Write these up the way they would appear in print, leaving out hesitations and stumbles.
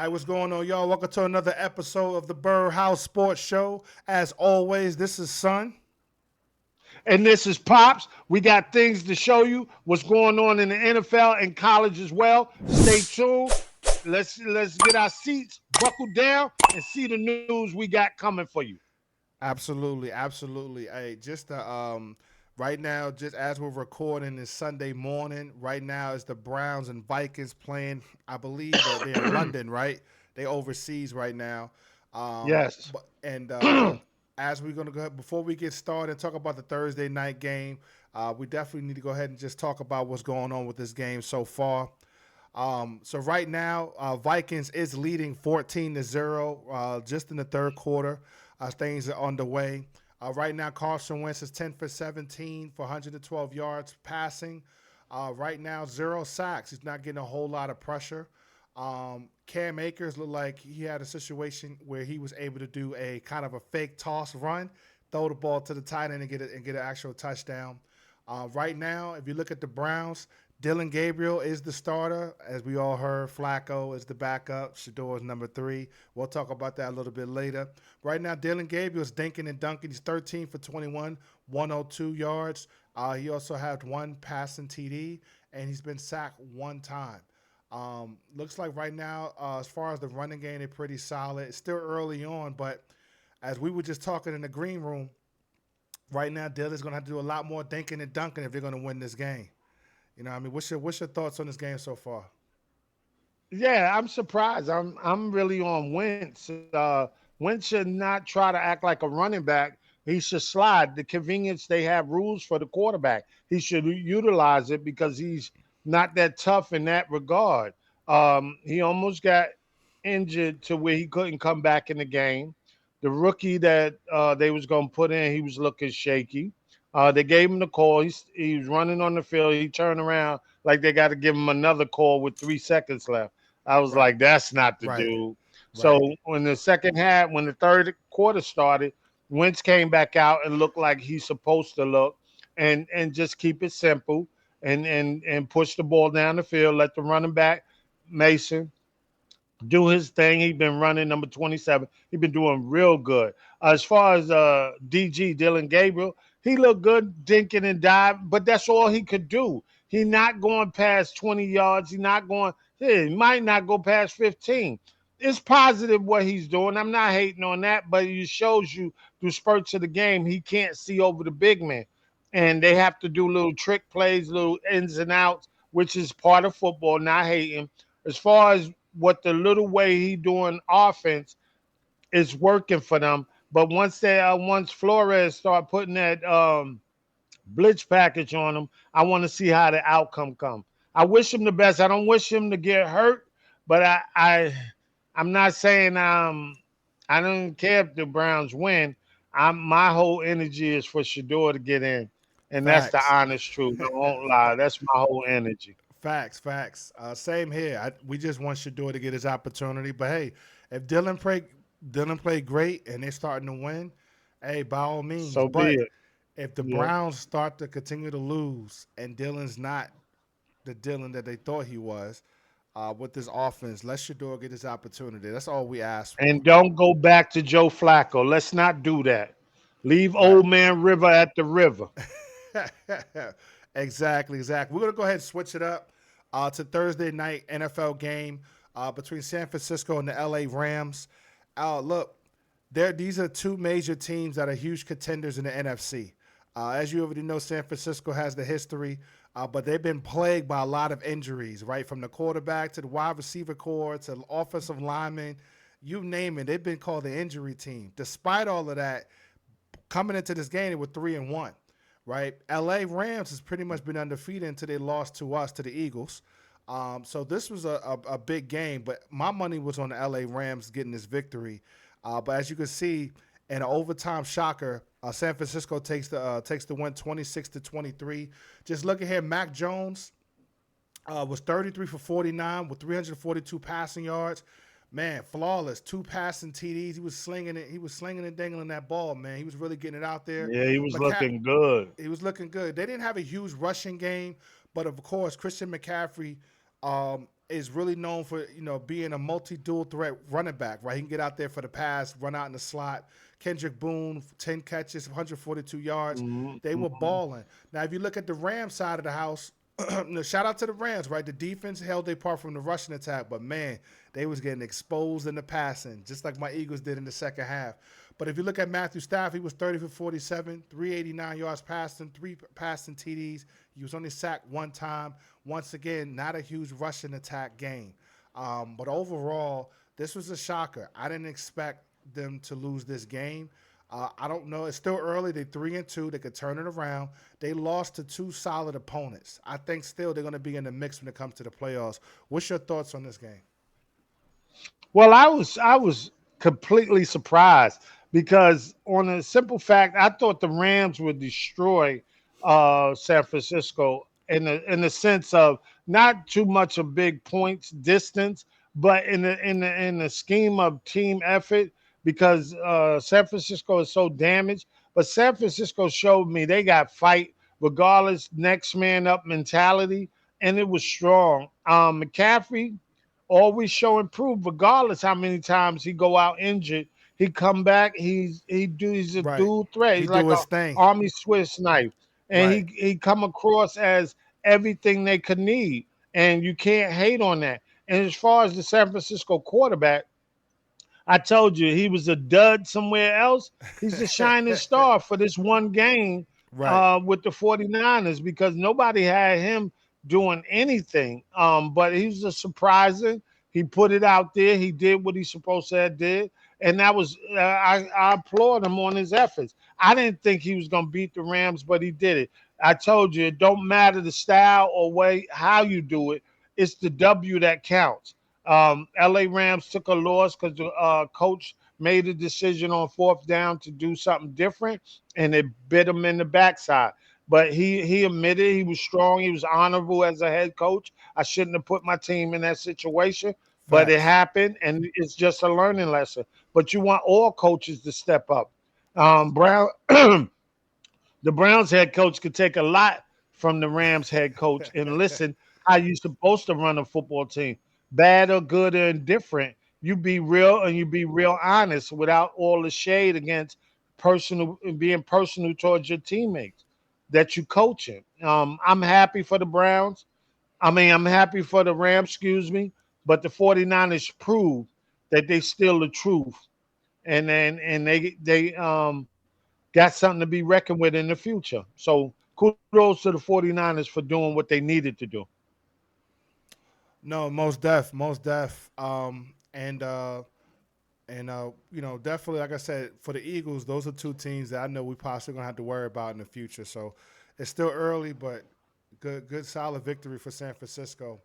All right, what's going on, y'all? Welcome to another episode of the Birdhouse Sports Show. As always, this is Son. And this is Pops. We got things to show you what's going on in the NFL and college as well. Stay tuned. Let's get our seats buckled down and see the news we got coming for you. Absolutely, absolutely. Hey, right now, just as we're recording this Sunday morning, right now is the Browns and Vikings playing. I believe they're in London, right? They overseas right now. Yes. And as we're gonna go ahead, before we get started and talk about the Thursday night game, we definitely need to go ahead and just talk about what's going on with this game so far. So right now, Vikings is leading 14-0 just in the third quarter. Things are underway. Right now, Carson Wentz is 10 for 17 for 112 yards passing. Right now, 0 sacks. He's not getting a whole lot of pressure. Cam Akers looked like he had a situation where he was able to do a kind of a fake toss run, throw the ball to the tight end and get an actual touchdown. Right now, if you look at the Browns, Dylan Gabriel is the starter. As we all heard, Flacco is the backup. Shedeur is number 3. We'll talk about that a little bit later. Right now, Dylan Gabriel is dinking and dunking. He's 13 for 21, 102 yards. He also had one passing TD, and he's been sacked one time. Looks like right now, as far as the running game, they're pretty solid. It's still early on, but as we were just talking in the green room, right now, Dylan's going to have to do a lot more dinking and dunking if they're going to win this game. You know, what I mean, what's your thoughts on this game so far? Yeah, I'm surprised. I'm really on Wentz. Wentz should not try to act like a running back. He should slide. The convenience they have rules for the quarterback. He should utilize it because he's not that tough in that regard. He almost got injured to where he couldn't come back in the game. The rookie that they was going to put in, he was looking shaky. They gave him the call. He was running on the field. He turned around like they got to give him another call with 3 seconds left. I was Right, like, that's not the right, dude. So right. when the third quarter started, Wentz came back out and looked like he's supposed to look, and just keep it simple and push the ball down the field. Let the running back Mason do his thing. He's been running number 27. He's been doing real good. As far as DG Dylan Gabriel, he looked good dinking and diving, but that's all he could do. He not going past 20 yards. He might not go past 15. It's positive what he's doing. I'm not hating on that, but it shows you through spurts of the game he can't see over the big man. And they have to do little trick plays, little ins and outs, which is part of football, not hating. As far as what the little way he doing offense is working for them. But once Flores start putting that blitz package on him, I want to see how the outcome come. I wish him the best. I don't wish him to get hurt, but I'm not saying I don't care if the Browns win. My whole energy is for Shedeur to get in, and that's the Facts. honest truth. I won't lie. That's my whole energy. Facts, facts. Same here. We just want Shador to get his opportunity. But hey, if Dylan played great and they're starting to win, hey, by all means. So be But it. if the Yep. Browns start to continue to lose and Dylan's not the Dylan that they thought he was, with this offense, let Shador get his opportunity. That's all we ask for. And don't go back to Joe Flacco. Let's not do that. Leave Right. old man River at the river. Exactly, exactly. We're gonna go ahead and switch it up to Thursday night NFL game between San Francisco and the LA Rams. Look, these are two major teams that are huge contenders in the NFC. As you already know, San Francisco has the history, but they've been plagued by a lot of injuries, right? From the quarterback to the wide receiver core to the offensive linemen, you name it. They've been called the injury team. Despite all of that, coming into this game, they were 3-1, right? LA Rams has pretty much been undefeated until they lost to us, to the Eagles. So this was a big game, but my money was on the LA Rams getting this victory. But as you can see, in an overtime shocker, San Francisco takes the win 26-23. Just look at here, Mac Jones was 33 for 49 with 342 passing yards. Man, flawless. 2 passing TDs. He was slinging it. He was slinging and dangling that ball, man. He was really getting it out there. Yeah, he was McCa- looking good. he was looking good. They didn't have a huge rushing game, but of course, Christian McCaffrey is really known for being a multi-dual threat running back. Right, he can get out there for the pass, run out in the slot. Kendrick Boone, 10 catches, 142 yards. They were Mm-hmm. balling. Now, if you look at the Rams side of the house, shout out to the Rams. Right, the defense held their part from the rushing attack, but man, they was getting exposed in the passing, just like my Eagles did in the second half. But if you look at Matthew Stafford, he was 30 for 47, 389 yards passing, three passing TDs. He was only sacked one time. Once again, not a huge rushing attack game. But overall, this was a shocker. I didn't expect them to lose this game. I don't know. It's still early. They're 3-2. They could turn it around. They lost to two solid opponents. I think still they're going to be in the mix when it comes to the playoffs. What's your thoughts on this game? Well, I was completely surprised because on a simple fact, I thought the Rams would destroy San Francisco in the sense of not too much of big points distance, but in the scheme of team effort because San Francisco is so damaged. But San Francisco showed me they got fight regardless, next man up mentality, and it was strong. McCaffrey always show improve regardless how many times he go out injured. He come back. He's a Right. dual threat. He He's do like a his thing. army Swiss knife, and Right. he come across as everything they could need, and you can't hate on that. And as far as the San Francisco quarterback, I told you he was a dud somewhere else. He's the shining star for this one game Right. with the 49ers because nobody had him doing anything. But he was a surprising. He put it out there. He did what he's supposed to have did. And that was I applaud him on his efforts. I didn't think he was gonna beat the Rams, but he did it. I told you it don't matter the style or way how you do it. It's the W that counts. LA Rams took a loss because the coach made a decision on fourth down to do something different, and it bit him in the backside. But he admitted he was strong. He was honorable as a head coach. I shouldn't have put my team in that situation, but it Facts. happened, and it's just a learning lesson. But you want all coaches to step up. Brown The Browns head coach could take a lot from the Rams head coach and listen how you supposed to run a football team, bad or good or indifferent. You be real and you be real honest without all the shade against personal being personal towards your teammates that you coaching. I'm happy for the Browns. I'm happy for the Rams, excuse me, but the 49ers proved that they still the truth and they got something to be reckoned with in the future. So kudos to the 49ers for doing what they needed to do. No, most def. And definitely, like I said, for the Eagles, those are two teams that I know we possibly gonna have to worry about in the future. So it's still early, but good, solid victory for San Francisco.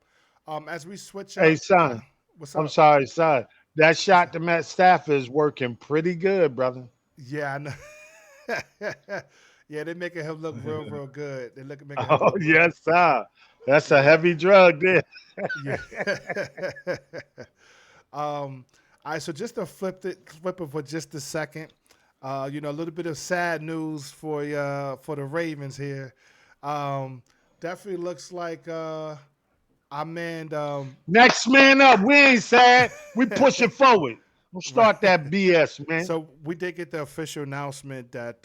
As we switch Hey, up, son, what's I'm up? sorry, son. That What's shot up? to Matt Stafford is working pretty good, brother. Yeah, I know. Yeah, they're making him look real good. They're making him Oh, look real. yes, sir. That's a Yeah, heavy drug there. yeah. All right, so just to flip it for just a second. A little bit of sad news for the Ravens here. Um, Definitely looks like our man. Next man up. We ain't sad. We pushing forward. Don't Right. start that BS, man. So we did get the official announcement that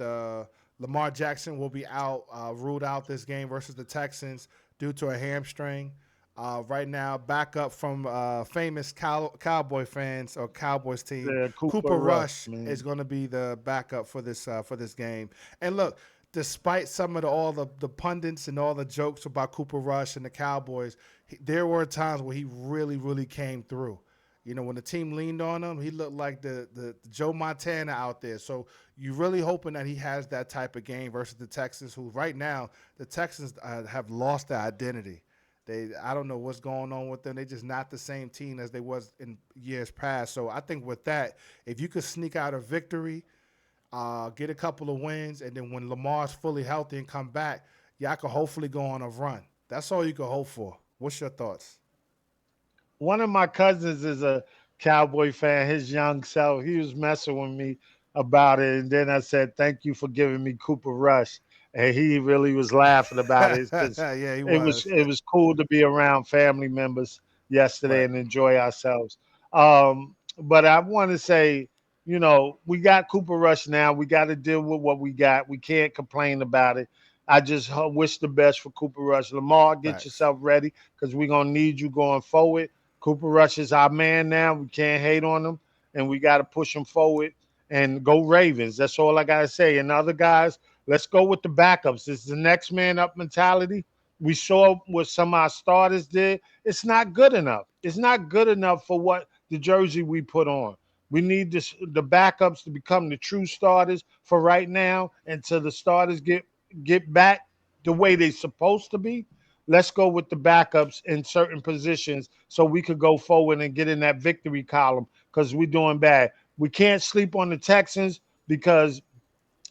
Lamar Jackson will be out, ruled out this game versus the Texans due to a hamstring. Right now, backup from famous Cowboy fans or Cowboys team, Yeah, Cooper Cooper Rush, Rush is man. going to be the backup for this game. And look, despite some of all the pundits and all the jokes about Cooper Rush and the Cowboys, there were times where he really came through. When the team leaned on him, he looked like the Joe Montana out there. So you're really hoping that he has that type of game versus the Texans, who right now the Texans have lost their identity. I don't know what's going on with them. They're just not the same team as they was in years past. So I think with that, if you could sneak out a victory, get a couple of wins, and then when Lamar's fully healthy and come back, y'all could hopefully go on a run. That's all you could hope for. What's your thoughts? One of my cousins is a Cowboy fan. His young self, he was messing with me about it, and then I said, "Thank you for giving me Cooper Rush." and he really was laughing about it because Yeah, he it was was. it was cool to be around family members yesterday Right. and enjoy ourselves. But I want to say, we got Cooper Rush now. We got to deal with what we got. We can't complain about it. I just wish the best for Cooper Rush. Lamar, get Facts. yourself ready because we're gonna need you going forward. Cooper Rush is our man now. We can't hate on him, and we got to push him forward and go Ravens. That's all I gotta say. And other guys, let's go with the backups. It's the next man up mentality. We saw what some of our starters did. It's not good enough. It's not good enough for what the jersey we put on. We need the backups to become the true starters for right now until the starters get back the way they're supposed to be. Let's go with the backups in certain positions so we could go forward and get in that victory column because we're doing bad. We can't sleep on the Texans because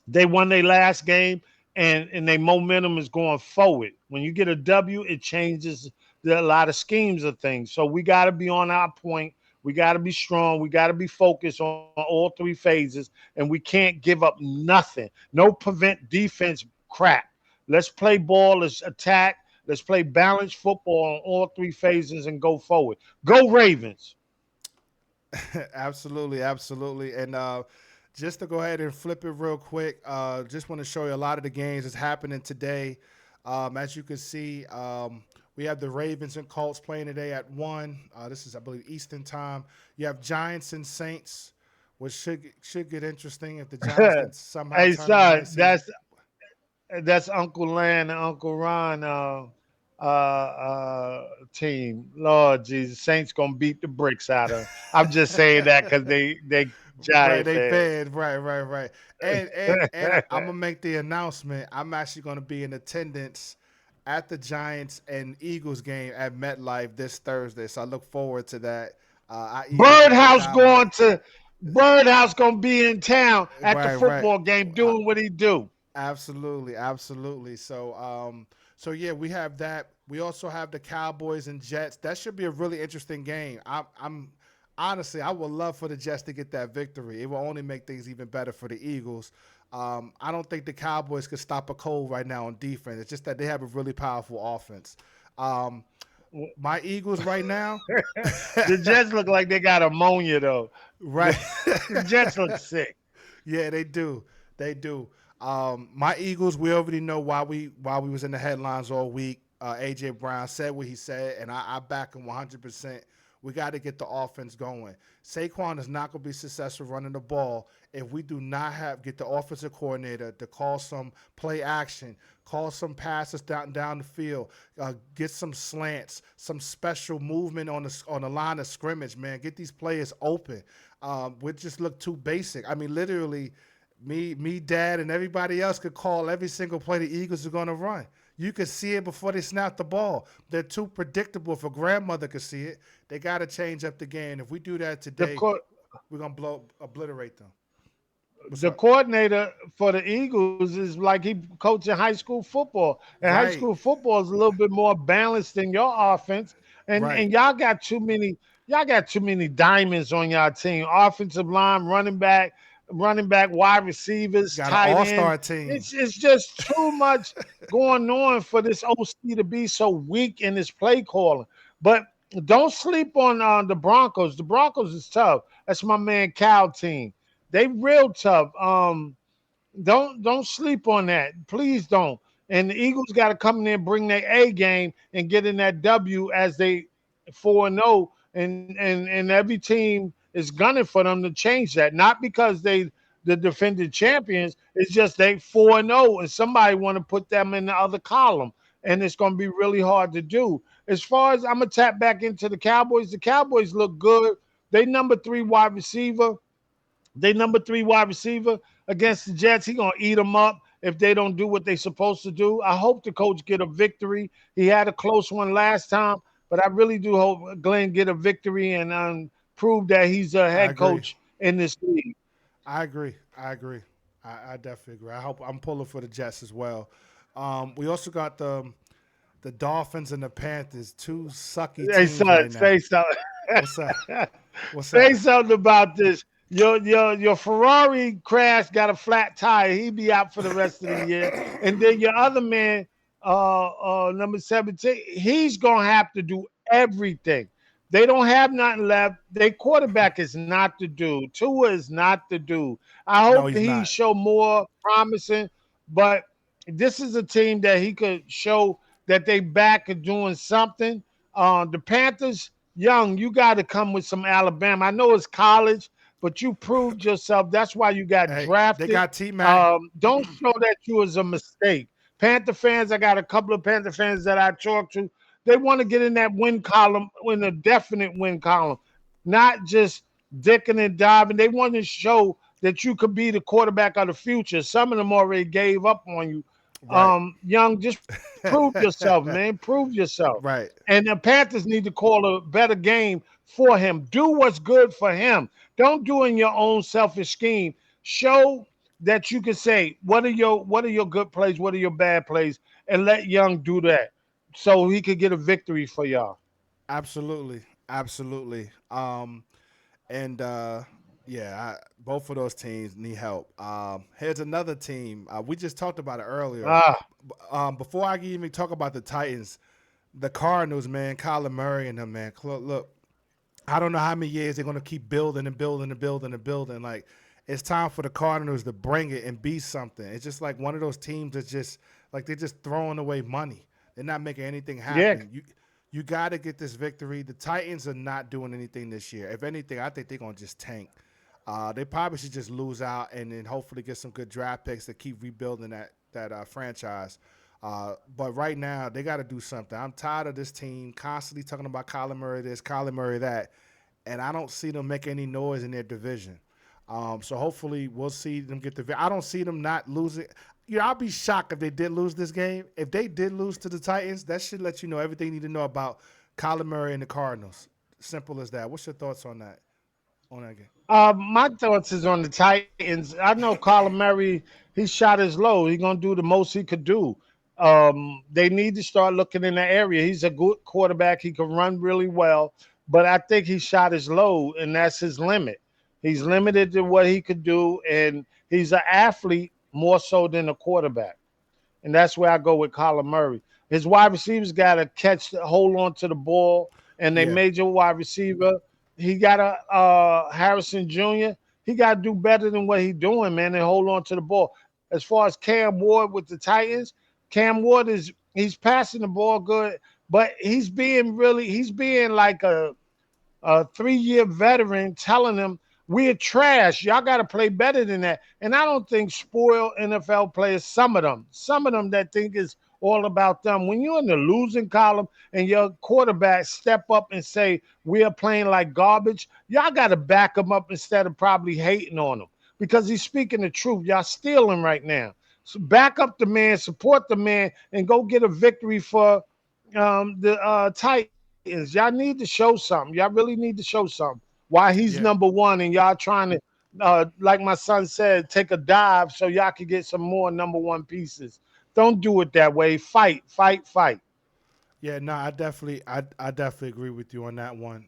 they won their last game and their momentum is going forward. When you get a W, it changes a lot of schemes of things. So we got to be on our point. We got to be strong. We got to be focused on all three phases, and we can't give up nothing. No prevent defense crap. Let's play ball. Let's attack. Let's play balanced football on all three phases and go forward. Go Ravens. Absolutely, absolutely. And just to go ahead and flip it real quick, just want to show you a lot of the games that's happening today. As you can see, we have the Ravens and Colts playing today at 1. This is, I believe, Eastern time. You have Giants and Saints, which should get interesting if the Giants can somehow Hey, turn around their son, season. that's Uncle Lan and Uncle Ron team. Lord Jesus, Saints gonna beat the bricks out of them. I'm just saying that because they Right, Giant they fans. fed. Right, right, right. And I'm gonna make the announcement. I'm actually gonna be in attendance at the Giants and Eagles game at MetLife this Thursday. So I look forward to that. Our Eagles have a Birdhouse dynamite. going to Birdhouse gonna be in town at the Right, right. football game I, doing what he do. Absolutely, absolutely. So yeah, we have that. We also have the Cowboys and Jets. That should be a really interesting game. I'm honestly, I would love for the Jets to get that victory. It will only make things even better for the Eagles. I don't think the Cowboys could stop a cold right now on defense. It's just that they have a really powerful offense. Um, my Eagles right now, The Jets look like they got ammonia though. right? The Jets look sick. Yeah, they do. They do. My Eagles, we already know why we was in the headlines all week. AJ Brown said what he said, and I back him 100%. We got to get the offense going. Saquon is not going to be successful running the ball if we do not get the offensive coordinator to call some play action, call some passes down the field, get some slants, some special movement on the line of scrimmage. Man, get these players open. We just look too basic. I mean, literally, Dad, and everybody else could call every single play the Eagles are going to run. You could see it before they snap the ball. They're too predictable. If a grandmother could see it, they got to change up the game. If we do that The today, co- we're gonna obliterate them. What's the up? coordinator for the Eagles is like he coaching high school football, and high Right, school football is a little bit more balanced than your offense. And right. and y'all got too many diamonds on y'all team. Offensive line, running back, wide receivers, Got an tight end. all-star team. It's just too much going on for this OC to be so weak in his play calling. But don't sleep on the Broncos. The Broncos is tough. That's my man Cal team. They real tough. Don't sleep on that. Please don't. And the Eagles got to come in there and bring their A game and get in that W as they 4-0. And every team is gunning for them to change that. Not because they the defending champions. It's just they 4-0, and somebody want to put them in the other column. And it's going to be really hard to do. As far as I'm going to tap back into the Cowboys look good. They number 3 wide receiver. They number 3 wide receiver against the Jets. He gonna eat them up if they don't do what they supposed to do. I hope the coach get a victory. He had a close one last time, but I really do hope Glenn get a victory and prove that he's a I head agree. coach in this league. I agree. I agree. I definitely agree. I hope I'm pulling for the Jets as well. We also got the Dolphins and the Panthers, two sucky Hey teams son, right now. say something. What's up? What's Say up? something about this. your Ferrari crash got a flat tire. He be out for the rest of the year. And then your other man, number 17, he's gonna have to do everything. They don't have nothing left. Their quarterback is not the dude. Tua is not the dude. I No, hope he's he not. show more promising, but this is a team that he could show that they back and doing something. The Panthers, young, you got to come with some Alabama. I know it's college, but you proved yourself. That's why you got Hey, they drafted. got T Mac. Don't show that you was a mistake. Panther fans, I got a couple of Panther fans that I talked to. They want to get in that win column, in a definite win column, not just dicking and diving. They want to show that you could be the quarterback of the future. Some of them already gave up on you. Right. Young, just prove yourself, man. Prove yourself. Right. And the Panthers need to call a better game for him. Do what's good for him. Don't do in your own selfish scheme. Show that you can say what are your good plays, what are your bad plays, and let Young do that so he could get a victory for y'all. Absolutely. Absolutely. And yeah, both of those teams need help. Here's another team. We just talked about it earlier. Ah, Before I even talk about the Titans, the Cardinals, man, Kyler Murray and them, man. Look, I don't know how many years they're gonna keep building and building and building and building. Like it's time for the Cardinals to bring it and be something. It's just like one of those teams that's just like they're just throwing away money. They're not making anything yeah. happen. You got to get this victory. The Titans are not doing anything this year. If anything, I think they're gonna just tank. They probably should just lose out and then hopefully get some good draft picks to keep rebuilding that franchise. But right now, they got to do something. I'm tired of this team constantly talking about Kyler Murray this, Kyler Murray that, and I don't see them make any noise in their division. So hopefully we'll see them get the. I don't see them not losing. You know, I'll be shocked if they did lose this game. If they did lose to the Titans, that should let you know everything you need to know about Kyler Murray and the Cardinals. Simple as that. What's your thoughts on that? On that game? My thoughts is on the Titans. I know Kyler Murray, he shot his low. He gonna do the most he could do. They need to start looking in the area. He's a good quarterback. He can run really well, but I think he shot his low, and that's his limit. He's limited to what he could do, and he's an athlete more so than a quarterback. And that's where I go with Kyler Murray. His wide receivers got to hold on to the ball, and they Yeah, major wide receiver. He got a Harrison Jr. He got to do better than what he's doing, man, and hold on to the ball. As far as Cam Ward with the Titans, Cam Ward he's passing the ball good, but he's being like a 3-year veteran telling them we're trash. Y'all got to play better than that. And I don't think spoiled NFL players, some of them that think it's all about them. When you're in the losing column and your quarterback step up and say, we are playing like garbage, y'all got to back him up instead of probably hating on him because he's speaking the truth. Y'all stealing right now. So back up the man, support the man, and go get a victory for the Titans. Y'all need to show something. Y'all really need to show something. Why he's number yeah, one and y'all trying to, like my son said, take a dive so y'all can get some more number one pieces. Don't do it that way. Fight, fight, fight. yeah. No, I definitely agree with you on that one.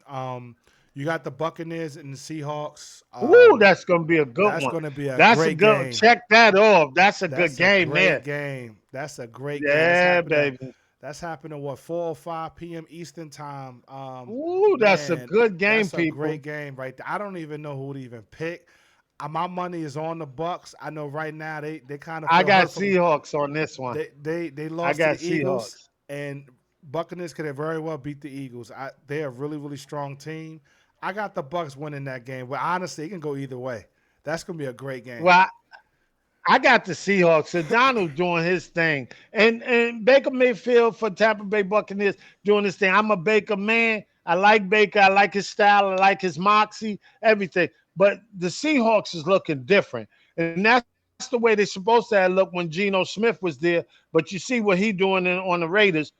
You got the Buccaneers and the Seahawks. Ooh, that's gonna be a good That's one. going to be a That's a great good. game. Check that off. That's a good That's a game great there. game. That's a great game. That's Yeah, happening. baby. That's happening. What 4 or 5 p.m. Eastern time. Ooh, that's a Man, good game, that's a people. great game right there. I don't even know who to even pick. My money is on the Bucks. I know right now they kind of I feel got hurt from Seahawks on this one. they I lost to got the Eagles Seahawks. and Buccaneers could have very well beat the Eagles. They're a really strong team. I got the Bucks winning that game. But honestly, it can go either way. That's gonna be a great game. Well, I got the Seahawks. So Donald doing his thing, and Baker Mayfield for Tampa Bay Buccaneers doing his thing. I'm a Baker man. I like Baker. I like his style. I like his moxie. Everything. But the Seahawks is looking different, and that's the way they're supposed to have looked when Geno Smith was there. But you see what he doing on the Raiders.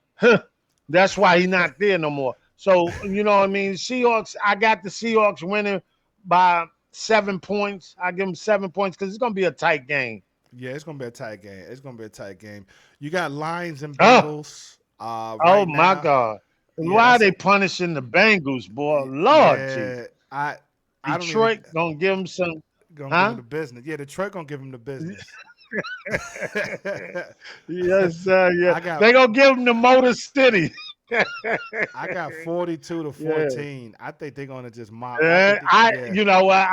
That's why he not there no more. So you know what I mean. Seahawks. I got the Seahawks winning by 7 points. I give them 7 points because it's gonna be a tight game. Yeah, it's gonna be a tight game. It's gonna be a tight game. You got Lions and Oh, Bengals oh right my now. God. Yeah, Why are they punishing the Bengals, boy? Lord yeah. Jesus. I don't even Detroit gonna give him some, gonna give him huh? the business. Yeah, Detroit gonna give him the business. Yes, sir. Yeah, I got they gonna give him the Motor City. I got 42 to Yeah. 14. I think they're gonna just mop. I think yeah. You know what?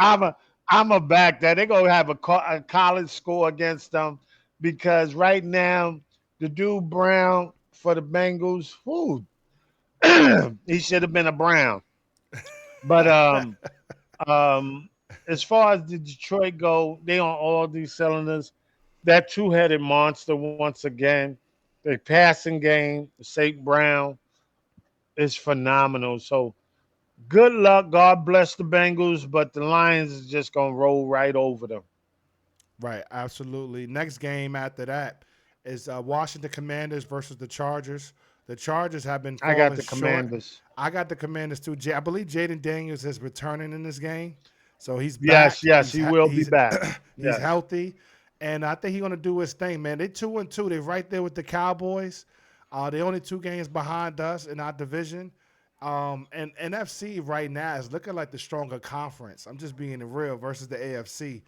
I'm a back that they're gonna have a college score against them because right now the dude Brown for the Bengals, whoo, he should have been a Brown. But um, as far as the Detroit go, they on all these cylinders. That two-headed monster once again. The passing game, St. Brown is phenomenal. So good luck. God bless the Bengals, but the Lions is just gonna roll right over them. Right, absolutely. Next game after that is Washington Commanders versus the Chargers. The Chargers have been I got falling the short. Commanders. I got the Commanders too. I believe Jaden Daniels is returning in this game, so he's Yes, back. yes, he will be He's back. he's Yes. healthy, and I think he's gonna do his thing, man. They 2-2. They're right there with the Cowboys. They only 2 games behind us in our division. And NFC right now is looking like the stronger conference. I'm just being real versus the AFC.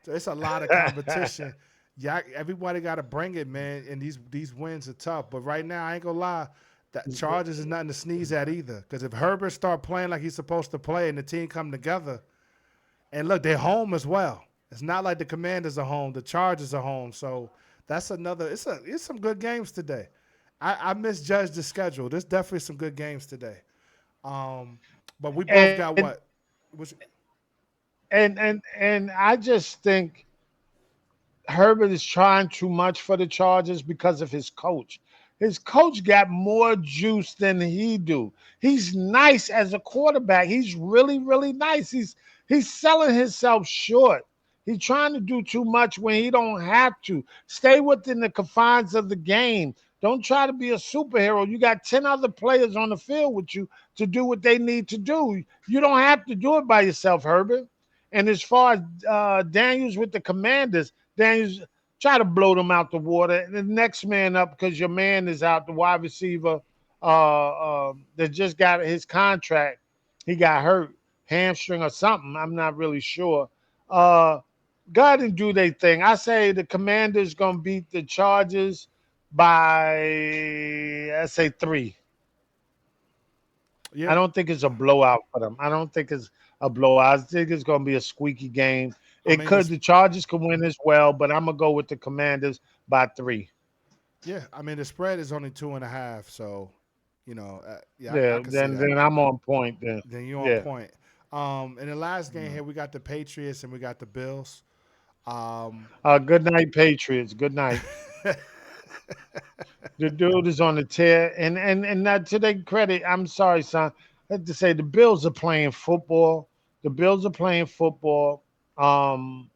So it's a lot of competition. Yeah, everybody got to bring it, man. And these wins are tough. But right now, I ain't gonna lie, that Chargers is nothing to sneeze at either. Because if Herbert start playing like he's supposed to play, and the team come together, and look, they're home as well. It's not like the Commanders are home. The Chargers are home. So that's another. It's some good games today. I misjudged the schedule. There's definitely some good games today. Um, but we both and got what? Which, and I just think Herbert is trying too much for the Chargers because of his coach. His coach got more juice than he do. He's nice as a quarterback. He's really, really nice. He's selling himself short. He's trying to do too much when he don't have to. Stay within the confines of the game. Don't try to be a superhero. You got 10 other players on the field with you to do what they need to do. You don't have to do it by yourself, Herbert. And as far as Daniels with the Commanders, Daniels try to blow them out the water. And the next man up, because your man is out, the wide receiver that just got his contract. He got hurt, hamstring or something. I'm not really sure. Uh, Go ahead and do their thing. I say the Commanders gonna beat the Chargers by I say 3. I yeah, don't think it's a blowout for them. I don't think it's a blowout. I think it's going to be a squeaky game. I It mean could. it's The Chargers could win as well, but I'm gonna go with the Commanders by 3. yeah. I mean the spread is only 2.5. So yeah, I Yeah. can see Then that. I'm on point. Then. Then you're on Yeah. point. In the last game here, we got the Patriots and we got the Bills. Um, Good night, Patriots. Good night. The dude is on the tear, and not to their credit. I'm sorry, son. I have to say the Bills are playing football. The Bills are playing football. Um,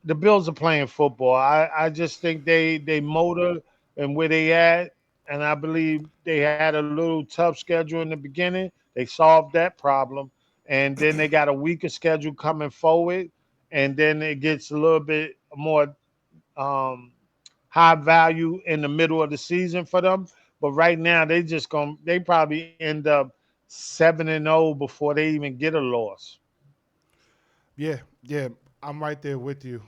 the Bills are playing football. I just think they motor and where they at, and I believe they had a little tough schedule in the beginning. They solved that problem, and then they got a weaker schedule coming forward, and then it gets a little bit more um, high value in the middle of the season for them. But right now they probably end up 7-0 before they even get a loss. yeah, yeah, I'm right there with you.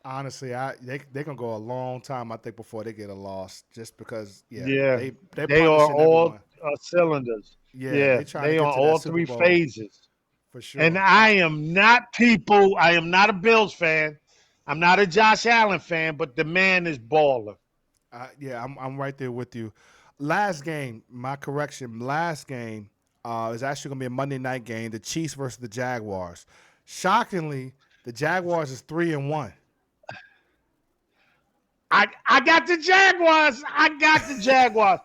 Honestly, they gonna go a long time I think before they get a loss, just because yeah Yeah, they they are punishing all everyone. cylinders. Yeah, Yeah, they trying to they get on to that all Super three Bowl phases. for And sure. I am not people. I am not a Bills fan. I'm not a Josh Allen fan, but the man is baller. Yeah, I'm right there with you. Last game, my correction. Last game is actually gonna be a Monday night game. The Chiefs versus the Jaguars. Shockingly, the Jaguars is 3-1. I got the Jaguars. I got the Jaguars.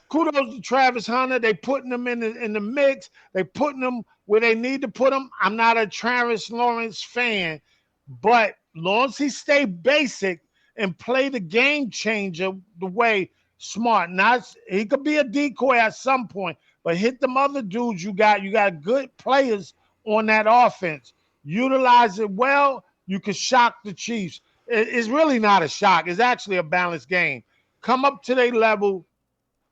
Kudos to Travis Hunter. They putting them in the mix. They putting them where they need to put them. I'm not a Travis Lawrence fan, but long as he stay basic and play the game changer the way smart. Not he could be a decoy at some point, but hit them other dudes you got. You got good players on that offense. Utilize it well. You can shock the Chiefs. It's really not a shock. It's actually a balanced game. Come up to their level,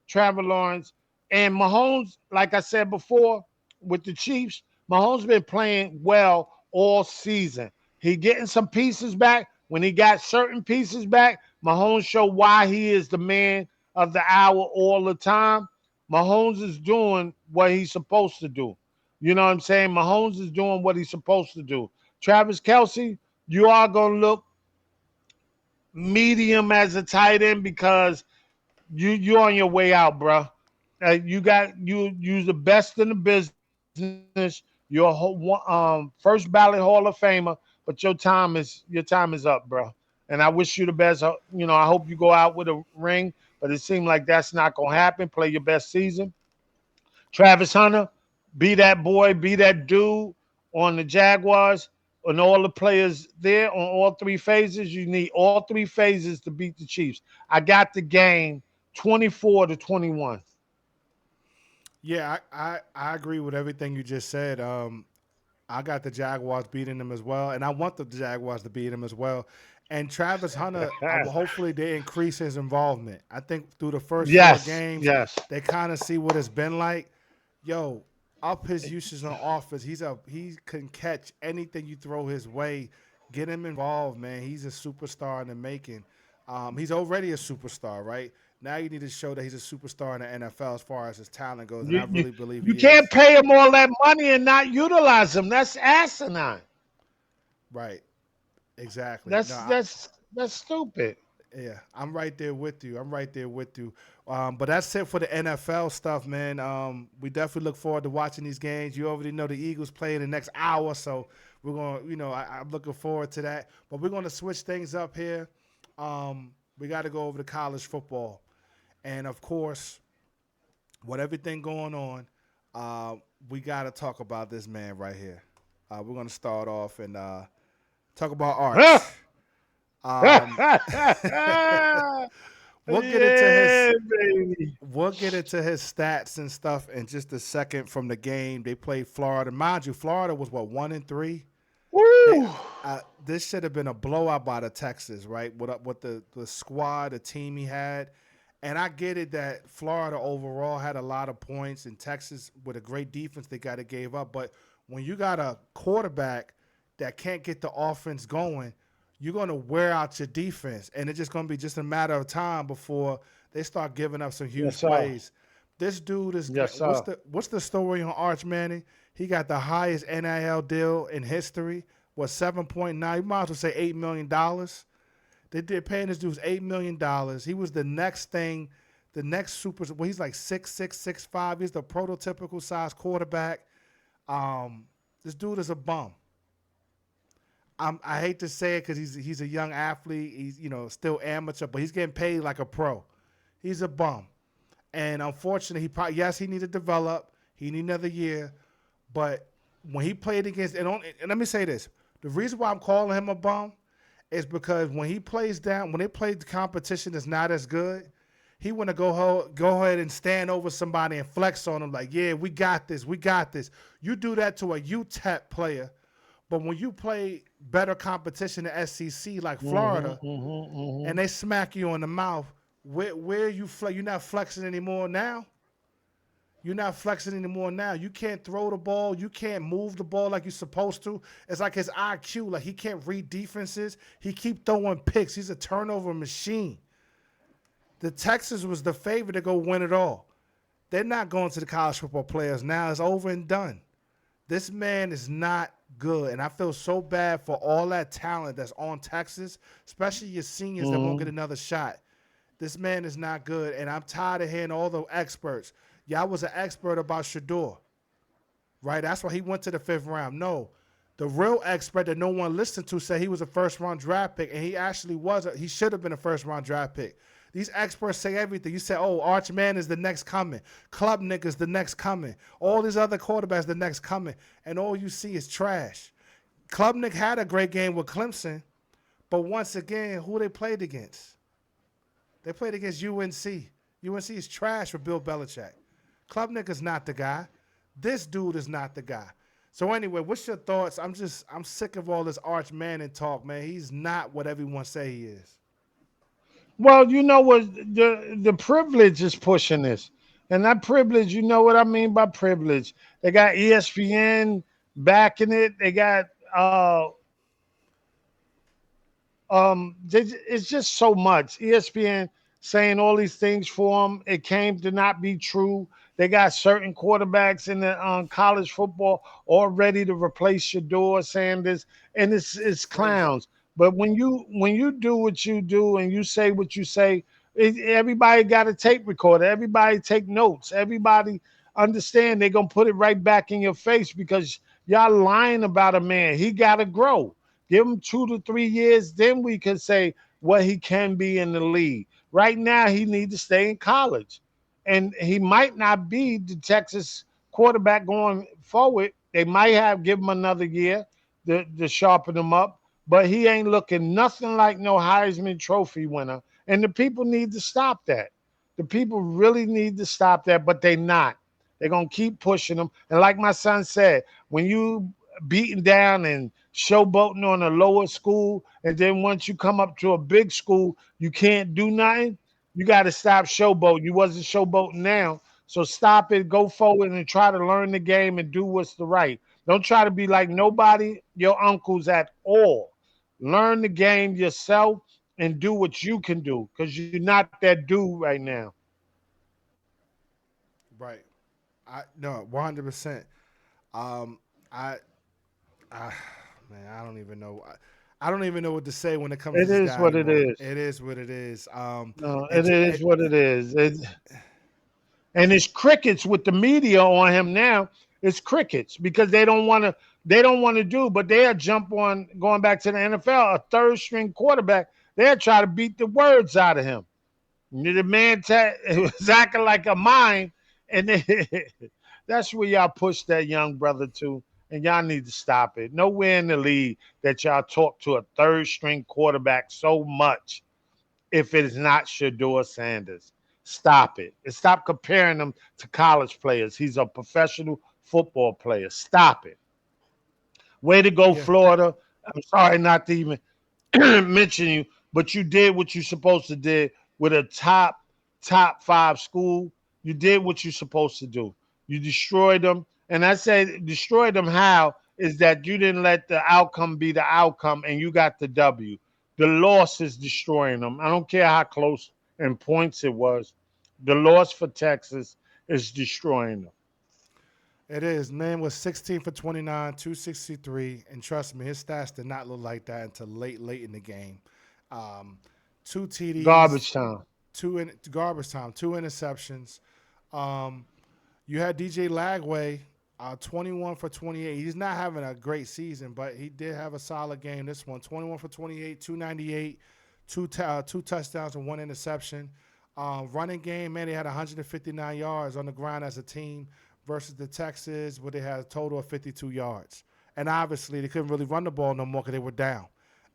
Trevor Lawrence and Mahomes. Like I said before, with the Chiefs, Mahomes been playing well all season. He getting some pieces back. When he got certain pieces back, Mahomes showed why he is the man of the hour all the time. Mahomes is doing what he's supposed to do. You know what I'm saying? Mahomes is doing what he's supposed to do. Travis Kelsey, you are gonna look medium as a tight end because you on your way out, bro. You got you the best in the business. You're a first ballot Hall of Famer, but your time is up, bro. And I wish you the best. I hope you go out with a ring, but it seemed like that's not gonna happen. Play your best season. Travis Hunter, be that boy, be that dude on the Jaguars, and all the players there on all three phases. You need all three phases to beat the Chiefs. I got the game 24-21. Yeah, I agree with everything you just said. I got the Jaguars beating them as well, and I want the Jaguars to beat them as well. And Travis Hunter, hopefully they increase his involvement. I think through the first four Yes, games, yes. they kind of see what it's been like. Yo, up his usage on offense. He can catch anything you throw his way. Get him involved, man. He's a superstar in the making. He's already a superstar, right? Now you need to show that he's a superstar in the NFL as far as his talent goes, and You, I you really believe you he can't is. pay him all that money and not utilize him. That's asinine. Right. Exactly. No, That's stupid. yeah, I'm right there with you. I'm right there with you. But that's it for the NFL stuff, man. We definitely look forward to watching these games. You already know the Eagles play in the next hour, so we're going to, I'm looking forward to that. But we're going to switch things up here. We got to go over to college football. And, of course, with everything going on, we got to talk about this man right here. We're going to start off and talk about Arch. Um, we'll get into his Yeah, baby. we'll get into his stats and stuff in just a second from the game. They played Florida. Mind you, Florida was what 1-3. They Woo. this should have been a blowout by the Texas, right? With the squad, the team he had. And I get it that Florida overall had a lot of points and Texas with a great defense they got to gave up. But when you got a quarterback that can't get the offense going, you're going to wear out your defense. And it's just going to be just a matter of time before they start giving up some Yes, huge sir. plays. This dude is Yes, sir. what's the story on Arch Manning? He got the highest NIL deal in history. Was 7.9. You might as well say $8 million. They did paying this dude $8 million. He was the next thing, the next super. Well, he's like 6'6", 6'5". He's the prototypical size quarterback. This dude is a bum. I hate to say it because he's a young athlete. He's still amateur, but he's getting paid like a pro. He's a bum, and unfortunately, he need to develop. He need another year, but when he played against and let me say this: the reason why I'm calling him a bum is because when he plays down, when they play the competition that's not as good, he want to go ahead and stand over somebody and flex on them like, yeah, we got this, we got this. You do that to a UTEP player, but when you play better competition in SEC like Florida, and they smack you on the mouth, where you you're not flexing anymore now. You're not flexing anymore now. You can't throw the ball. You can't move the ball like you're supposed to. It's like his IQ. Like he can't read defenses. He keep throwing picks. He's a turnover machine. The Texans was the favorite to go win it all. They're not going to the college football players now. It's over and done. This man is not good, and I feel so bad for all that talent that's on Texas, especially your seniors that won't get another shot. This man is not good, and I'm tired of hearing all the experts. Y'all was an expert about Shedeur, right? That's why he went to the 5th round. No, the real expert that no one listened to said he was a first-round draft pick, and he actually was. He should have been a first-round draft pick. These experts say everything. You say, oh, Arch Mann is the next coming. Klubnik is the next coming. All these other quarterbacks the next coming, and all you see is trash. Klubnik had a great game with Clemson, but once again, who they played against? They played against UNC. UNC is trash for Bill Belichick. Klubnik is not the guy. This dude is not the guy. So anyway, what's your thoughts? I'm sick of all this Arch Manning talk, man. He's not what everyone say he is. Well, you know what the privilege is pushing this. And that privilege, you know what I mean by privilege. They got ESPN, backing it. They got it's just so much. ESPN saying all these things for them. It came to not be true. They got certain quarterbacks in the college football all ready to replace Shedeur Sanders, and it's Crazy. clowns. But when you do what you do and you say what you say, everybody got a tape recorder. Everybody take notes. Everybody understand they're gonna put it right back in your face because y'all lying about a man. He gotta grow. Give him 2 to 3 years, then we can say what he can be in the league. Right now, he needs to stay in college, and he might not be the Texas quarterback going forward. They might have give him another year to sharpen him up, but he ain't looking nothing like no Heisman Trophy winner. And the people need to stop that. The people really need to stop that, but they not. They're gonna keep pushing them. And like my son said, when you beating down and showboating on a lower school, and then once you come up to a big school, you can't do nothing. You got to stop showboating. You wasn't showboating now, so stop it. Go forward and try to learn the game and do what's the right. Don't try to be like nobody, your uncles at all. Learn the game yourself and do what you can do because you're not that dude right now. Right. I no 100%. Um, I, I man, I don't even know. I don't even know what to say when it comes to It this is guy what it anymore. is. It is what it is. No, And it is what it is. And it's crickets with the media on him now. It's crickets because they don't want to do, but they'll jump on going back to the NFL, a third string quarterback. They'll try to beat the words out of him. The man was acting like a mime, and that's where y'all push that young brother to, and y'all need to stop it. Nowhere in the league that y'all talk to a third string quarterback so much if it is not Shedeur Sanders. Stop it. And stop comparing him to college players. He's a professional football player. Stop it. Way to go, yeah, Florida. I'm sorry not to even mention you, but you did what you supposed to do with a top five school. You did what you're supposed to do. You destroyed them, and I say destroyed them. How is that you didn't let the outcome be the outcome, and you got the W. The loss is destroying them. I don't care how close in points it was. The loss for Texas is destroying them. it is. Man was 16 for 29, 263, and trust me, his stats did not look like that until late in the game. Um, two TDs, Garbage time. garbage time, two interceptions. Um, You had DJ Lagway, 21 for 28. He's not having a great season, but he did have a solid game this one. 21 for 28, 298, two touchdowns and one interception. Running game, man, they had 159 yards on the ground as a team versus the Texans, where they had a total of 52 yards. And obviously, they couldn't really run the ball no more because they were down.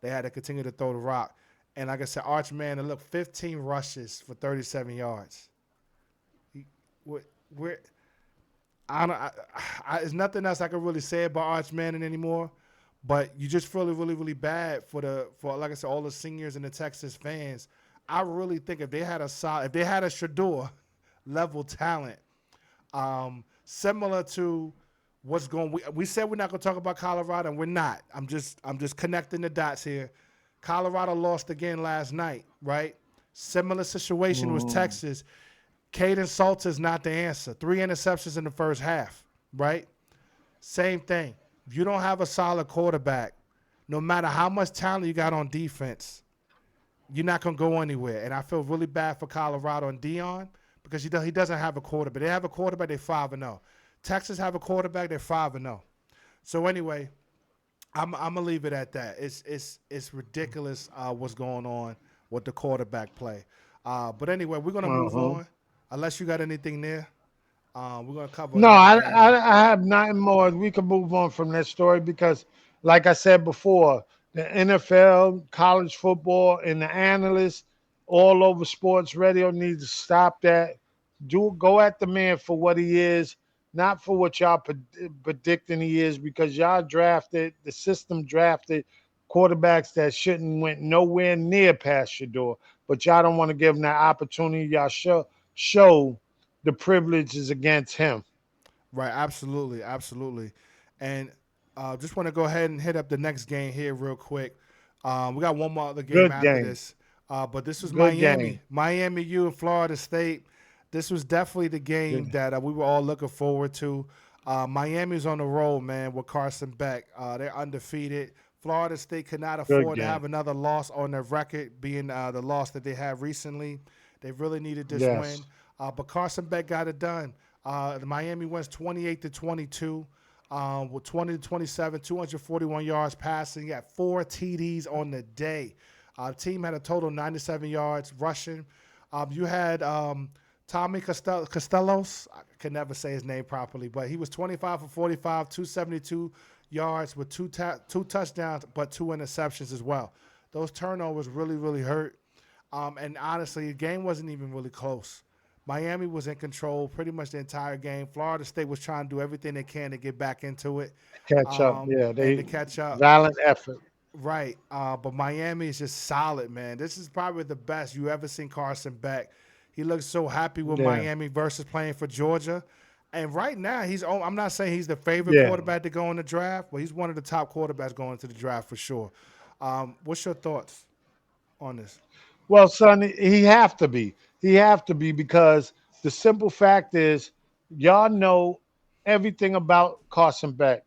They had to continue to throw the rock. And like I said, Arch Manning, look, 15 rushes for 37 yards. He, we're, I don't. There's nothing else I can really say about Arch Manning anymore. But you just feel really bad for like I said, all the seniors and the Texas fans. I really think if they had a Shedeur level talent, similar to what's going. We said we're not going to talk about Colorado, and we're not. I'm just connecting the dots here. Colorado lost again last night, right? Similar situation was Mm. Texas. Caden Salter's not the answer. 3 interceptions in the first half, right? Same thing. If you don't have a solid quarterback, no matter how much talent you got on defense, you're not going to go anywhere. And I feel really bad for Colorado and Dion because he doesn't have a quarterback. They have a quarterback, they're 5-0. Texas have a quarterback, they're 5-0. So anyway, I'm gonna leave it at that. It's ridiculous what's going on with the quarterback play. But anyway, we're gonna move Uh-huh. on. Unless you got anything there, we're gonna cover No, another I, game. I I have nothing more. We can move on from that story because, like I said before, the NFL, college football, and the analysts all over sports radio need to stop that. Do go at the man for what he is, not for what y'all predicting he is, because y'all drafted the system drafted quarterbacks that shouldn't went nowhere near past your door, but y'all don't want to give him that opportunity. Y'all show the privilege is against him. Right, absolutely, absolutely. And Just want to go ahead and hit up the next game here real quick. We got one more other game Good after game. this, but this was Good game. Miami U and Florida State. This was definitely the game Good. that we were all looking forward to. Miami's on the roll, man, with Carson Beck. They're undefeated. Florida State could not Good afford to game. have another loss on their record, being the loss that they had recently. They really needed this Yes. win, but Carson Beck got it done. The Miami wins 28-22 with 20 to 27, 241 yards passing. He had 4 TDs on the day. The team had a total of 97 yards rushing. You had Tommy Costellos. I can never say his name properly, but he was 25 for 45, 272 yards with two touchdowns, but 2 interceptions as well. Those turnovers really, really hurt. And honestly, the game wasn't even really close. Miami was in control pretty much the entire game. Florida State was trying to do everything they can to get back into it Catch up. Yeah, and to they catch up. valiant effort. Right. But Miami is just solid, man. This is probably the best you ever seen Carson Beck. He looks so happy with Yeah. Miami versus playing for Georgia. And right now, I'm not saying he's the favorite Yeah. quarterback to go in the draft, but he's one of the top quarterbacks going into the draft for sure. What's your thoughts on this? Well, son, he have to be. He have to be because the simple fact is, y'all know everything about Carson Beck.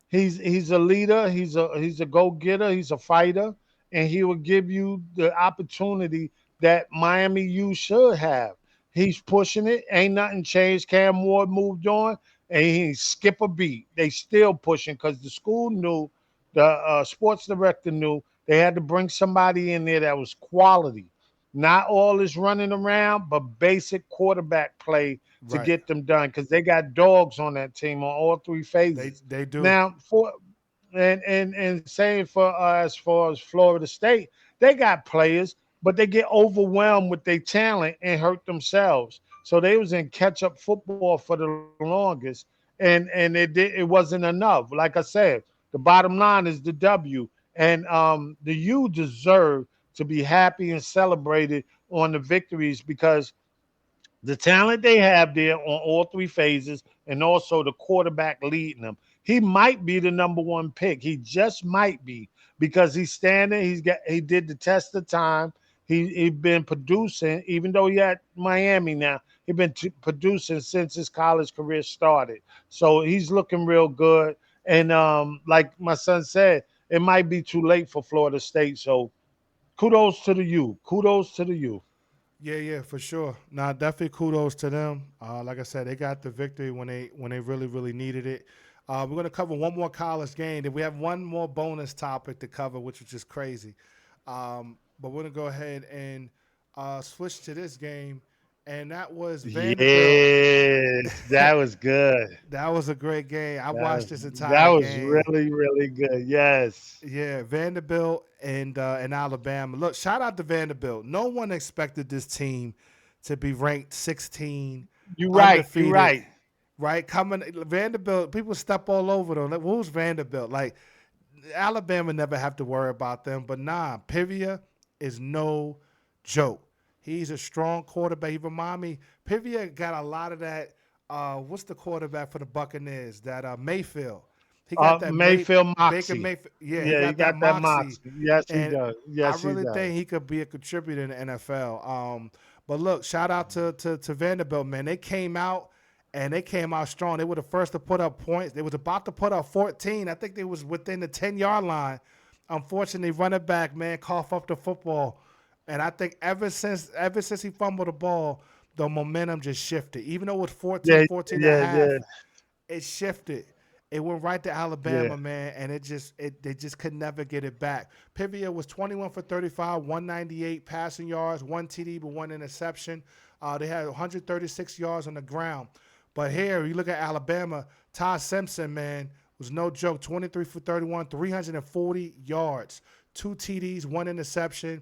He's a leader. He's a go getter. He's a fighter, and he will give you the opportunity that Miami U should have. He's pushing it. Ain't nothing changed. Cam Ward moved on, and he skip a beat. They still pushing because the school knew, the sports director knew they had to bring somebody in there that was quality. Not all is running around, but basic quarterback play to Right. get them done because they got dogs on that team on all three They phases. they do. Now, for and saying for as far as Florida State, they got players, but they get overwhelmed with their talent and hurt themselves. So they was in catch up football for the longest, and it wasn't enough. Like I said, the bottom line is the W, and the U deserve to be happy and celebrated on the victories because the talent they have there on all three phases, and also the quarterback leading them. He might be the number one pick. He just might be because he's standing. He did the test of time. He been producing, even though he at Miami now. He been producing since his college career started. So he's looking real good. And like my son said, it might be too late for Florida State. So kudos to the U. Kudos to the U. Yeah, yeah, for sure. Now, definitely kudos to them. Like I said, they got the victory when they really, really needed it. We're gonna cover one more college game. Then we have one more bonus topic to cover, which is just crazy. But we're gonna go ahead and switch to this game, and that was Vanderbilt. Yes, that was good. That was a great game. I That watched was this that entire was game. really really good. Yes, Yeah, Vanderbilt and Alabama. Look, shout out to Vanderbilt. No one expected this team to be ranked 16, you're right. You're undefeated, right. right? Coming Vanderbilt, people step all over them. Like, who's Vanderbilt? Like Alabama never have to worry about them, but nah, Pivia is no joke. He's a strong quarterback. He remind me, Pivia got a lot of that. What's the quarterback for the Buccaneers? That Mayfield. He got that Mayfield Baker Moxie. Mayfield. Yeah, he Yeah, he got that got that moxie, Moxie. Yes, he and does. I Yes, he really does. think he could be a contributor in the NFL. But look, shout out to Vanderbilt, man. They came out and they came out strong. They were the first to put up points. They was about to put up 14. I think they was within the 10-yard line. Unfortunately, running back, man, cough up the football. And I think ever since he fumbled the ball, the momentum just shifted. Even though it was 14, Yeah, 14 and a yeah, yeah, half, it shifted. It went right to yeah. Alabama, man, and they just could never get it back. Pivia was 21 for 35, 198 passing yards, 1 TD, but 1 interception. They had 136 yards on the ground. But here, you look at Alabama, Todd Simpson, man, was no joke. 23 for 31, 340 yards, 2 TDs, 1 interception.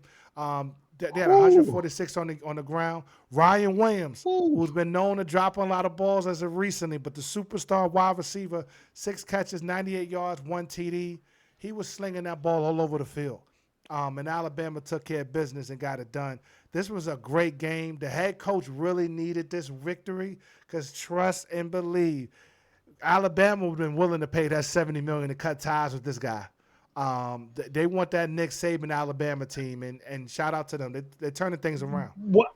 They had Woo, 146 on the ground. Ryan Williams, woo. who's been known to drop a lot of balls as of recently, but the superstar wide receiver, 6 catches, 98 yards, 1 TD. He was slinging that ball all over the field. And Alabama took care of business and got it done. This was a great game. The head coach really needed this victory because trust and believe. Alabama would have been willing to pay that $70 million to cut ties with this guy. They want that Nick Saban Alabama team, and shout out to them. They're turning things around. What?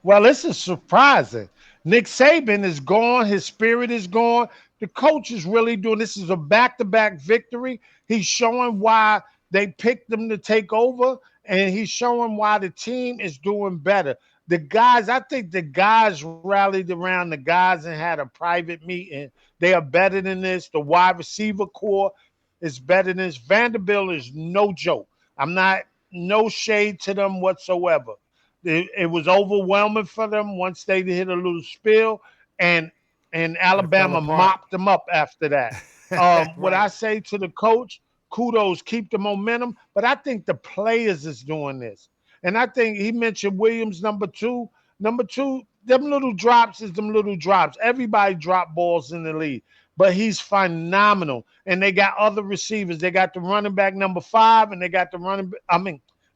Well, this is surprising. Nick Saban is gone. His spirit is gone. The coach is really doing this is a back-to-back victory. He's showing why they picked him to take over, and he's showing why the team is doing better. The guys, I think the guys rallied around the guys and had a private meeting. They are better than this. The wide receiver core is better than this. Vanderbilt is no joke. I'm not no shade to them whatsoever. It was overwhelming for them once they hit a little spill, and and And it fell Alabama apart. mopped them up after that. What Right. I say to the coach, kudos, keep the momentum. But I think the players is doing this, and I think he mentioned Williams number two. Number two, them little drops is them little drops. Everybody drop balls in the league, but he's phenomenal. And they got other receivers. They got the running back number five, and they got the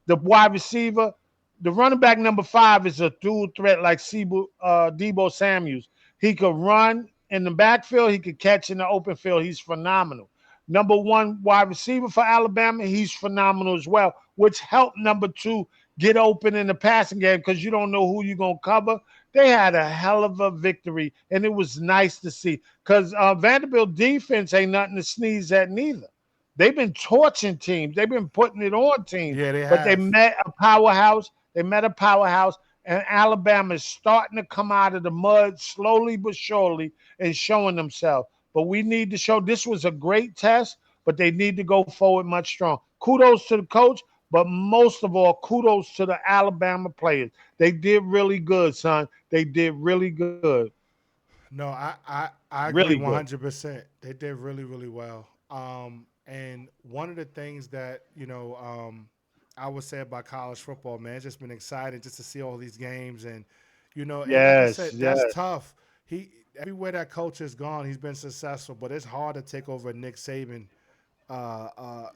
the wide receiver. The running back number five is a dual threat like Debo Samuels. He could run in the backfield. He could catch in the open field. He's phenomenal. Number one wide receiver for Alabama, he's phenomenal as well, which helped number two get open in the passing game because you don't know who you're going to cover. They had a hell of a victory, and it was nice to see because Vanderbilt defense ain't nothing to sneeze at neither. They've been torching teams. They've been putting it on teams, Yeah, they but they have. met a powerhouse. They met a powerhouse, and Alabama is starting to come out of the mud slowly but surely and showing themselves. But we need to show this was a great test, but they need to go forward much strong. Kudos to the coach, but most of all, kudos to the Alabama players. They did really good, son. They did really good. No, I Really agree good. 100%. They did really really well. And one of the things that I would say about college football, man, it's just been exciting just to see all these games, and like you Yes, said, that's yes. tough. He everywhere that coach has gone, he's been successful, but it's hard to take over a Nick Saban uh, uh,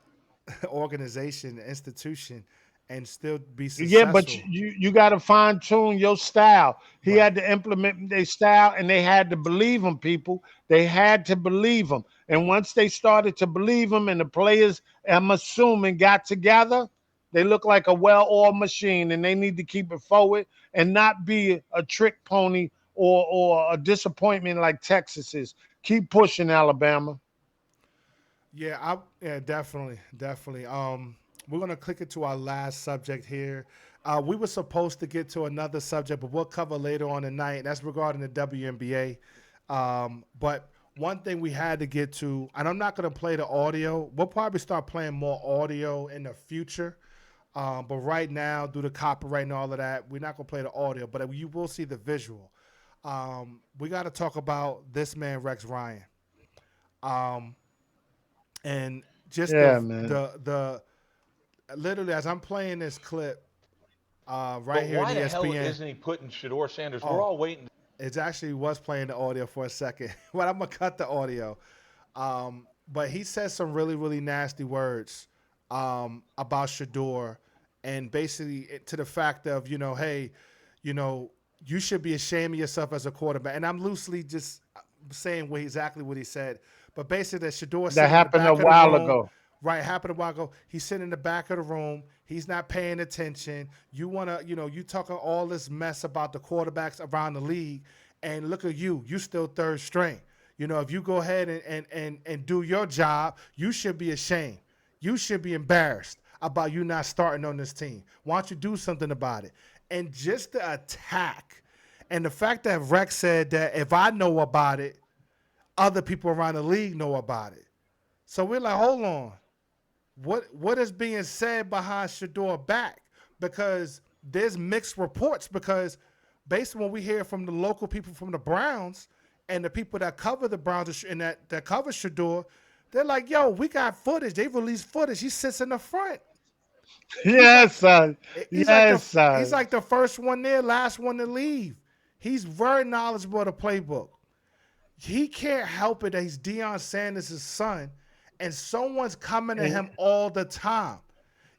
organization, institution, and still be Yeah, but successful. you got to fine tune your style. He Right. had to implement their style, and they had to believe him. People, they had to believe him. And once they started to believe him, and the players, I'm assuming, got together, they look like a well-oiled machine, and they need to keep it forward and not be a trick pony or a disappointment like Texas is. Keep pushing, Alabama. Yeah, definitely, definitely. We're gonna click it to our last subject here. We were supposed to get to another subject, but we'll cover later on tonight. And that's regarding the WNBA. But one thing we had to get to, and I'm not gonna play the audio. We'll probably start playing more audio in the future. But right now, due to copyright and all of that, we're not gonna play the audio, but you will see the visual. We got to talk about this man Rex Ryan. Um, and just Yeah, man. the literally as I'm playing this clip right But here in why the hell ESPN. isn't he putting Shedeur Sanders? We're Oh, all waiting. it actually was playing the audio for a second, but I'm gonna cut the audio. But he says some really really nasty words about Shador, and basically to the fact of hey, you know you should be ashamed of yourself as a quarterback. And I'm loosely just saying exactly what he said, but basically that Shador That sitting in the happened a back of the while room. ago. Right, happened a while ago. He's sitting in the back of the room. He's not paying attention. You talking all this mess about the quarterbacks around the league, and look at you. You still third string. If you go ahead and do your job, you should be ashamed. You should be embarrassed about you not starting on this team. Why don't you do something about it? And just the attack, and the fact that Rex said that if I know about it, other people around the league know about it. So we're like, hold on, what is being said behind Shador back? Because there's mixed reports. Because based on what we hear from the local people from the Browns and the people that cover the Browns and that cover Shador, they're like, yo, we got footage. They released footage. He sits in the front. He's like Yes, son. he's like the Yes, he's son. like the first one there, last one to leave. He's very knowledgeable of the playbook. He can't help it that he's Deion Sanders' son, and someone's coming to And him all the time.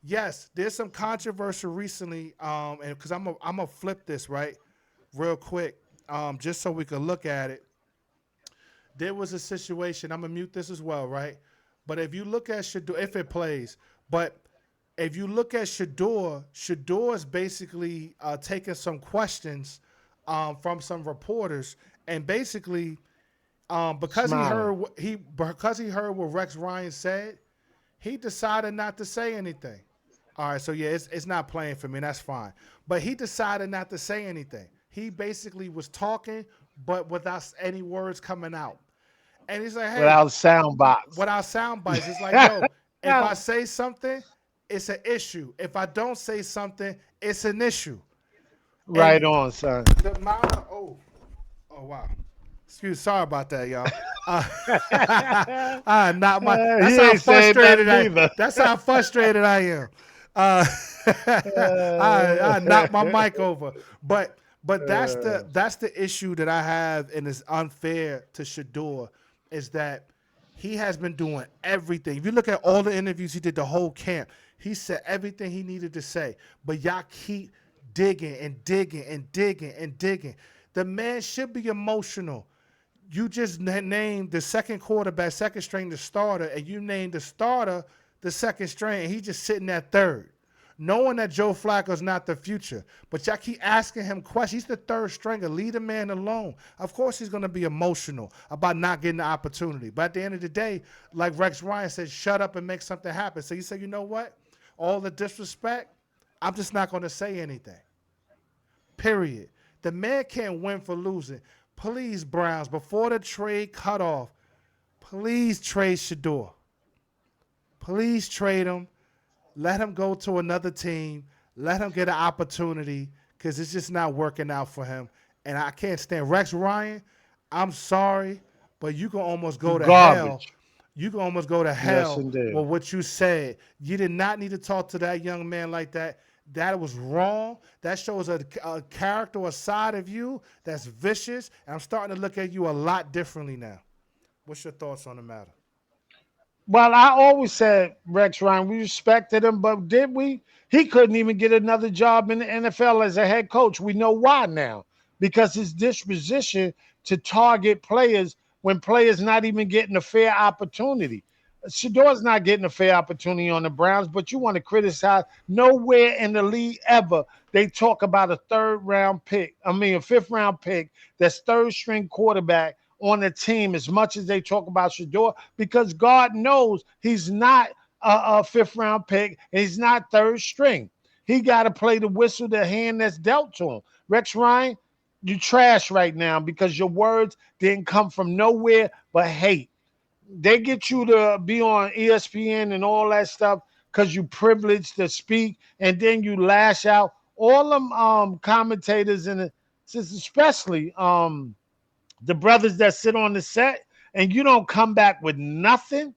Yes, there's some controversy recently, and because I'm gonna flip this right real quick, just so we can look at it. there was a situation. I'm gonna mute this as well, right? But if you look at Shedeur, if it plays, but if you look at Shedeur is basically taking some questions from some reporters, and basically Smiling. because he heard what Rex Ryan said, he decided not to say anything. All right, so yeah, it's not playing for me. That's fine. But he decided not to say anything. He basically was talking, but without any words coming out. And he's like, hey, Without sound box. without sound bites, it's like, yo, if I say something, it's an issue. If I don't say something, it's an issue. Right And on, son. the amount of, oh wow. Sorry about that, y'all. Not my. That's He how ain't saying frustrated nothing I. either. That's how frustrated I am. Uh, I knocked my mic over, but that's the issue that I have, and it's unfair to Shedeur, is that he has been doing everything. If you look at all the interviews he did the whole camp, he said everything he needed to say, but y'all keep digging and digging and digging and digging. The man should be emotional. You just named the second quarterback, second string, the starter, and you named the starter the second string, and he's just sitting at third, knowing that Joe Flacco's not the future. But y'all keep asking him questions. He's the third stringer. Leave the man alone. Of course he's going to be emotional about not getting the opportunity. But at the end of the day, like Rex Ryan said, shut up and make something happen. So you say, you know what? All the disrespect, I'm just not going to say anything. Period. The man can't win for losing. Please, Browns, before the trade cutoff, please trade Shedeur. Please trade him. Let him go to another team. Let him get an opportunity because it's just not working out for him. And I can't stand Rex Ryan. I'm sorry, but you can almost You go to hell. garbage. You can almost go to Yes, hell indeed. with what you said. You did not need to talk to that young man like that. That was wrong. That shows a character, a side of you that's vicious. And I'm starting to look at you a lot differently now. What's your thoughts on the matter? Well, I always said Rex Ryan, we respected him, but did we? He couldn't even get another job in the NFL as a head coach. We know why now. Because his disposition to target players when players not even getting a fair opportunity. Shador's not getting a fair opportunity on the Browns, but you want to criticize nowhere in the league ever. They talk about a third round pick. I mean, a fifth round pick that's third string quarterback on the team as much as they talk about Shedeur because God knows he's not a fifth round pick and he's not third string. He got to play the whistle, the hand that's dealt to him. Rex Ryan, you trash right now because your words didn't come from nowhere but hate. They get you to be on ESPN and all that stuff because you privileged to speak and then you lash out. All them commentators and especially the brothers that sit on the set and you don't come back with nothing,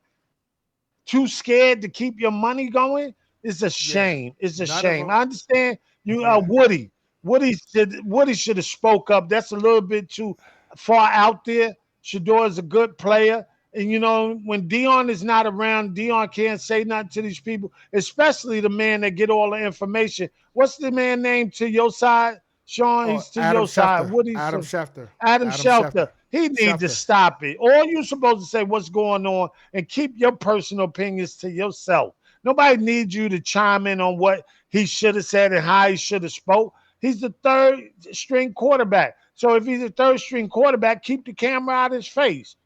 too scared to keep your money going, it's a Yeah, shame. It's a none of shame. I them. understand you Yeah. Woody. Woody should have spoke up. That's a little bit too far out there. Shador is a good player. And you know, when Dion is not around, Dion can't say nothing to these people, especially the man that get all the information. What's the man name to your side, Sean? Oh, He's to Adam your side. Schefter. Woody's Adam Schefter. Adam Adam Schefter. Shelter. He need to Schefter. stop it. All you supposed to say what's going on and keep your personal opinions to yourself. Nobody needs you to chime in on what he should have said and how he should have spoke. He's the third string quarterback. So if he's a third string quarterback, keep the camera out of his face.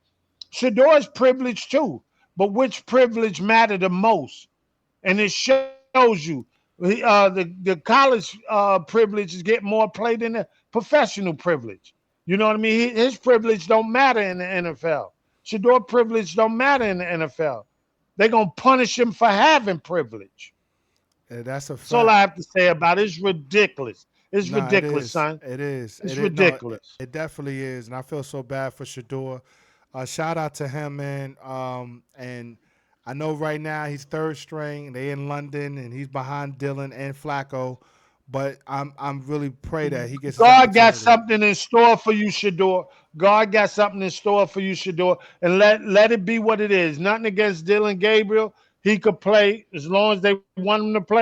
Shador's privileged too, but which privilege matter the most? And it shows you the college privilege is getting more play than the professional privilege. You know what I mean? His privilege don't matter in the NFL. Shador privilege don't matter in the NFL. They're gonna punish him for having privilege. Yeah, that's a That's all fact. I have to say about it. It's ridiculous. It's No, it ridiculous, is. son. It is. It's It is. No, ridiculous. it definitely is. And I feel so bad for Shador. Shout out to him, man. And I know right now he's third string. They in London, and he's behind Dylan and Flacco. But I'm really pray that he gets his God got opportunity. something in store for you, Shador. God got something in store for you, Shador. And let it be what it is. Nothing against Dylan Gabriel. He could play as long as they want him to play.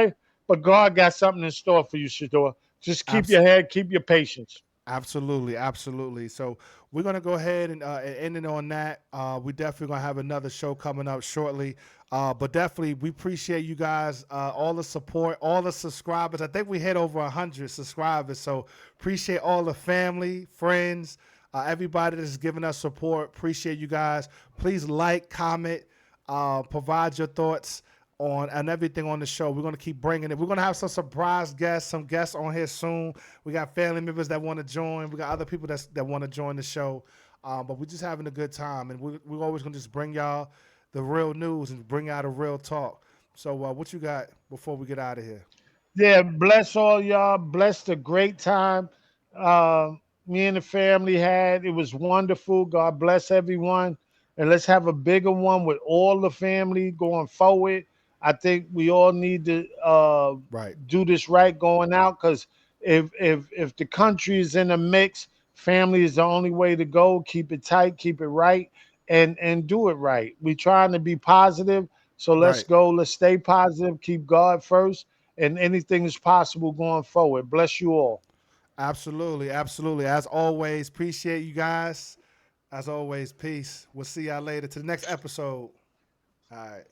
But God got something in store for you, Shador. Just keep your Abs- head, keep your patience. Absolutely, absolutely. So we're gonna go ahead and end it on that. We definitely gonna have another show coming up shortly. But definitely, we appreciate you guys, all the support, all the subscribers. I think we hit over 100 subscribers. So appreciate all the family, friends, everybody that's giving us support. Appreciate you guys. Please like, comment, provide your thoughts on everything on the show. We're gonna keep bringing it. We're gonna have some surprise guests, some guests on here soon. We got family members that want to join. We got other people that want to join the show. But we're just having a good time, and we're always gonna just bring y'all the real news and bring out a real talk. So what you got before we get out of here? Yeah, bless all y'all. Bless the great time me and the family had. It was wonderful. God bless everyone. And let's have a bigger one with all the family going forward. I think we all need to Right, do this right going out, because if the country is in a mix, family is the only way to go. Keep it tight, keep it right, and do it right. We trying to be positive. So let's right. go. Let's stay positive. Keep God first, and anything is possible going forward. Bless you all. Absolutely, absolutely. As always, appreciate you guys. As always, peace. We'll see y'all later to the next episode. All right.